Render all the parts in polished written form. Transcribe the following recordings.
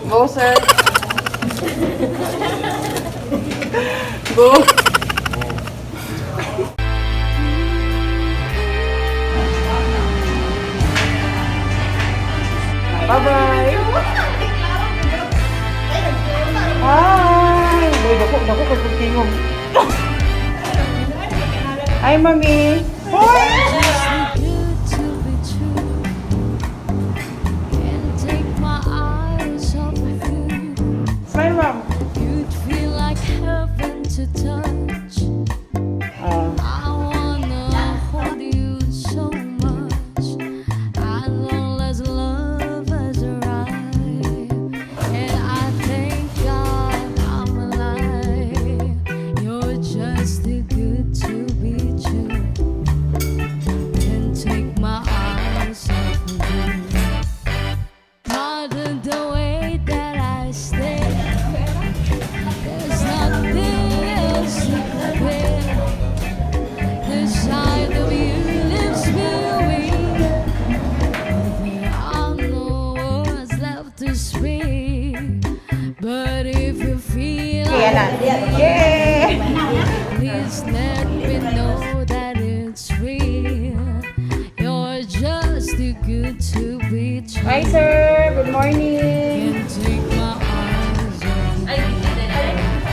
Go, sir. Go. Bye-bye. Hi. Boy, dako kagtingog. Hi, Mami. Hoy. Smile, Mom. You'd feel like heaven to touch. I wanna hold you so much. As long as love has arrived, and I thank God I'm alive. You're just too good to be true. Can't take my eyes off of you. Pardon the way that I stay. There's nothing else to compare. The sight of you lives me awake. There are no words left to speak. But if you feel like Yay! please let me know that it's real. You're just too good to be true. Hi, sir. Good morning. Can't take my eyes off you.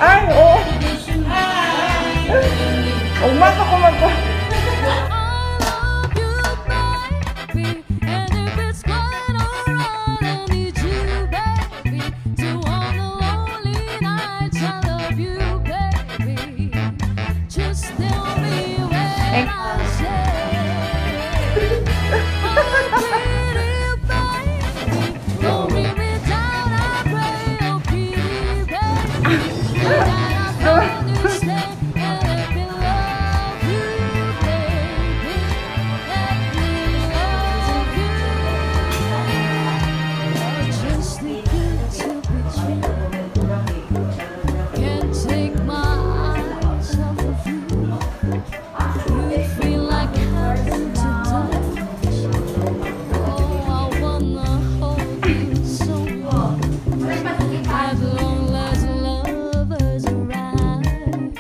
Ay, oo. Umasa ko mag... I love you, baby, and if it's quite alright, I need you, baby, to on the lonely nights. I love you, baby. Just tell me when I say, oh, pretty baby, don't bring me down. I pray, oh, pretty baby, that I understand and let me love you, baby. Let me love you. You're just too good to be true. Can't take my eyes off of you. You feel like heaven to touch. Oh, I wanna hold you so much. As long as love has arrived,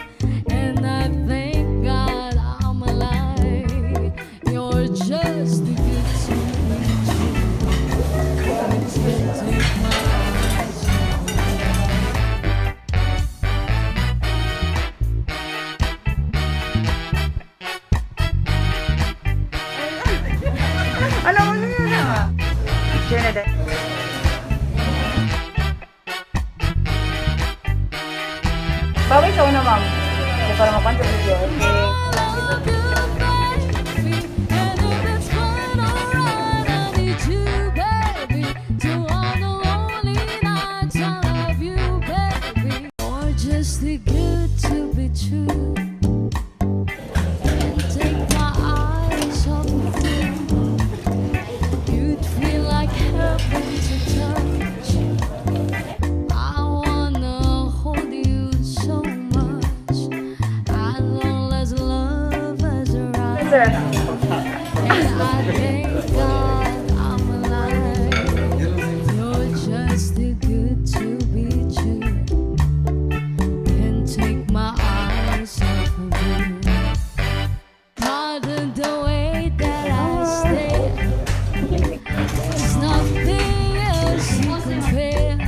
and I thank God I'm alive. You're just too good to be true. Can't take my eyes off of you. Alam mo na yun, ah. Share na din. Baway sa una, ma'am. Kasi para mapansin mo video. Okay. I love you, baby, and if it's quite alright, I need you, baby, to on the lonely nights. I love you, baby. You're just too good to be true. Can't take my eyes off of you. You'd feel like heaven to touch. I wanna hold you so much. As long as love has arrived, Sir. and I thank God I'm alive. You're just too good to be true. Can't take my eyes off of you. Pardon the way that I stare. There's nothing else to compare.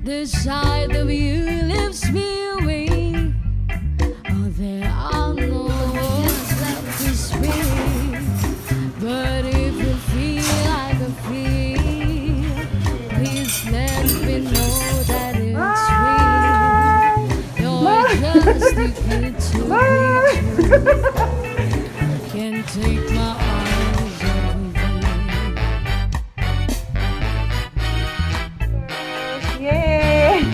The sight of you lifts me away. Oh, there are no words left to speak. But if you feel like I feel, please let me know that it's real. You're just too good to be true. Can't take my eyes off of you. Yay!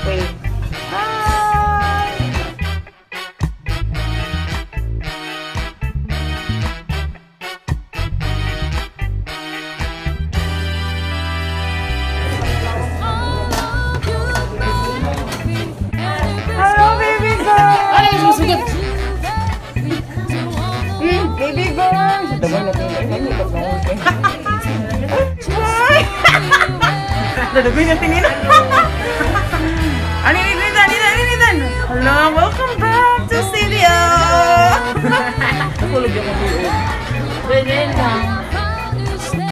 Wait. Hi! Damay na tingin. Ay, may pagkakas. just Dadagoy na tingin.